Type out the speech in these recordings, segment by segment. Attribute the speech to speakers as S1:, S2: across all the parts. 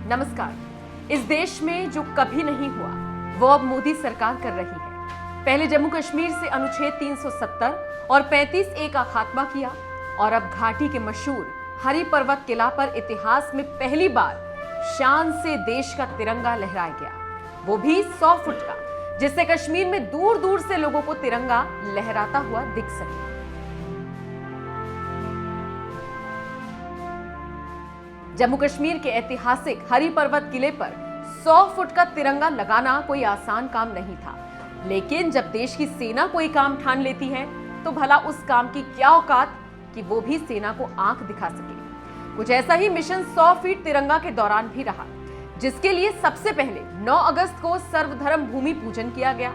S1: नमस्कार। इस देश में जो कभी नहीं हुआ वो अब मोदी सरकार कर रही है। पहले जम्मू कश्मीर से अनुच्छेद 370 और 35A का खात्मा किया और अब घाटी के मशहूर हरि पर्वत किला पर इतिहास में पहली बार शान से देश का तिरंगा लहराया गया, वो भी 100 फुट का, जिससे कश्मीर में दूर दूर से लोगों को तिरंगा लहराता हुआ दिख सके। जम्मू कश्मीर के ऐतिहासिक हरि पर्वत किले पर 100 फुट का तिरंगा लगाना कोई आसान काम नहीं था, लेकिन जब देश की सेना कोई काम ठान लेती है तो भला उस काम की क्या औकात कि वो भी सेना को आंख दिखा सके। कुछ ऐसा ही मिशन 100 फीट तिरंगा के दौरान भी रहा, जिसके लिए सबसे पहले 9 अगस्त को सर्वधर्म भूमि पूजन किया गया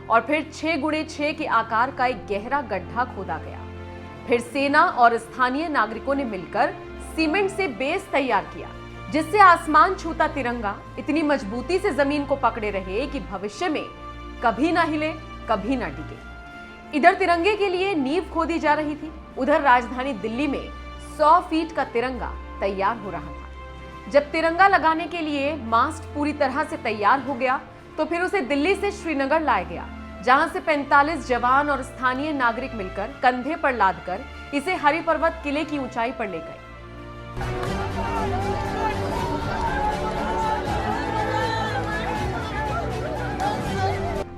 S1: और फिर 6x6 के आकार का एक गहरा गड्ढा खोदा गया। फिर सेना और स्थानीय नागरिकों ने मिलकर सीमेंट से बेस तैयार किया, जिससे आसमान छूता तिरंगा इतनी मजबूती से जमीन को पकड़े रहे कि भविष्य में कभी ना हिले, कभी ना डिगे। इधर तिरंगे के लिए नींव खोदी जा रही थी, उधर राजधानी दिल्ली में 100 फीट का तिरंगा तैयार हो रहा था। जब तिरंगा लगाने के लिए मास्ट पूरी तरह से तैयार हो गया तो फिर उसे दिल्ली से श्रीनगर लाया गया, जहां से 45 जवान और स्थानीय नागरिक मिलकर कंधे पर लादकर इसे हरि पर्वत किले की ऊंचाई पर ले गए।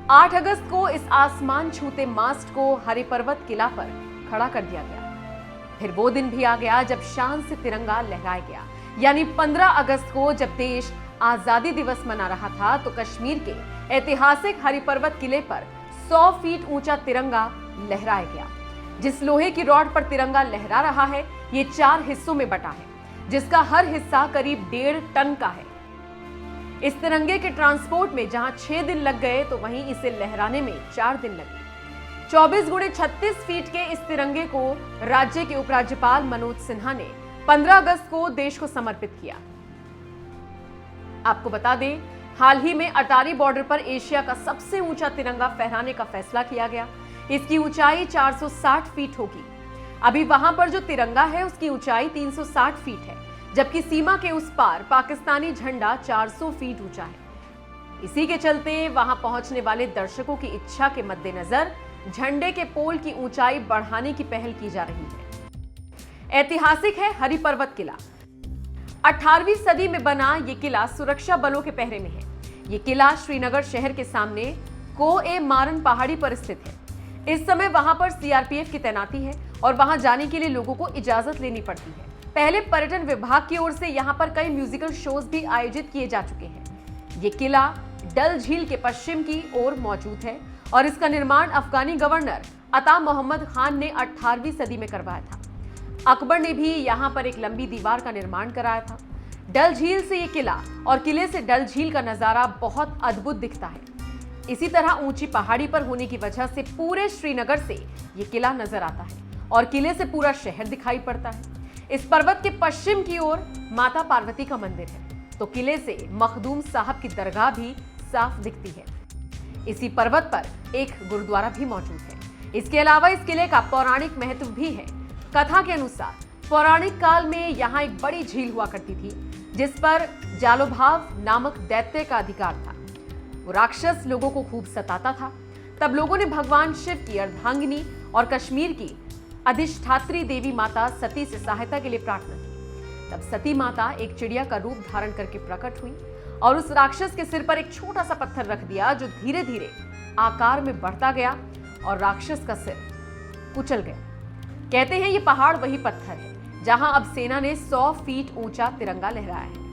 S1: 8 अगस्त को इस आसमान छूते मास्ट को हरि पर्वत किला पर खड़ा कर दिया गया। फिर वो दिन भी आ गया जब शान से तिरंगा लहराया गया, यानी 15 अगस्त को जब देश आजादी दिवस मना रहा था तो कश्मीर के ऐतिहासिक हरि पर्वत किले पर 100 फीट ऊंचा तिरंगा लहराया गया। जिस लोहे की रॉड पर तिरंगा लहरा रहा है ये 4 हिस्सों में बटा है, जिसका हर हिस्सा करीब 1.5 टन का है। इस तिरंगे के ट्रांसपोर्ट में जहां 6 दिन लग गए तो वहीं इसे लहराने में 4 दिन लगे। 24x36 फीट के इस तिरंगे को राज्य के उपराज्यपाल मनोज सिन्हा ने 15 अगस्त को देश को समर्पित किया। आपको बता दें, हाल ही में अटारी बॉर्डर पर एशिया का सबसे ऊंचा तिरंगा फहराने का फैसला किया गया। इसकी ऊंचाई 460 फीट होगी। अभी वहां पर जो तिरंगा है उसकी ऊंचाई 360 फीट है, जबकि सीमा के उस पार पाकिस्तानी झंडा 400 फीट ऊंचा है। इसी के चलते वहां पहुंचने वाले दर्शकों की इच्छा के मद्देनजर झंडे के पोल की ऊंचाई बढ़ाने की पहल की जा रही है। ऐतिहासिक है हरि पर्वत किला। 18वीं सदी में बना ये किला सुरक्षा बलों के पहरे में है। ये किला श्रीनगर शहर के सामने को-ए-मारन पहाड़ी पर स्थित है। इस समय वहां पर सीआरपीएफ की तैनाती है और वहां जाने के लिए लोगों को इजाजत लेनी पड़ती है। पहले पर्यटन विभाग की ओर से यहाँ पर कई म्यूजिकल शोज भी आयोजित किए जा चुके हैं। ये किला डल झील के पश्चिम की ओर मौजूद है और इसका निर्माण अफगानी गवर्नर अता मोहम्मद खान ने 18वीं सदी में करवाया था। अकबर ने भी यहाँ पर एक लंबी दीवार का निर्माण कराया था। डल झील से ये किला और किले से डल झील का नजारा बहुत अद्भुत दिखता है। इसी तरह ऊंची पहाड़ी पर होने की वजह से पूरे श्रीनगर से ये किला नजर आता है और किले से पूरा शहर दिखाई पड़ता है। इस पर्वत के पश्चिम की ओर माता पार्वती का मंदिर है, तो किले से मखदूम साहब की दरगाह भी साफ दिखती है। इसी पर्वत पर एक गुरुद्वारा भी मौजूद है। इसके अलावा इस किले का पौराणिक महत्व भी है। कथा के अनुसार पौराणिक काल में यहाँ एक बड़ी झील हुआ करती थी, जिस पर जालोभाव नामक दैत्य का अधिकार था। वो राक्षस लोगों को खूब सताता था। तब लोगों ने भगवान शिव की अर्धांगिनी और कश्मीर की अधिष्ठात्री देवी माता सती से सहायता के लिए प्रार्थना की। तब सती माता एक चिड़िया का रूप धारण करके प्रकट हुई और उस राक्षस के सिर पर एक छोटा सा पत्थर रख दिया, जो धीरे धीरे आकार में बढ़ता गया और राक्षस का सिर कुचल गया। कहते हैं ये पहाड़ वही पत्थर है जहां अब सेना ने 100 फीट ऊंचा तिरंगा लहराया है।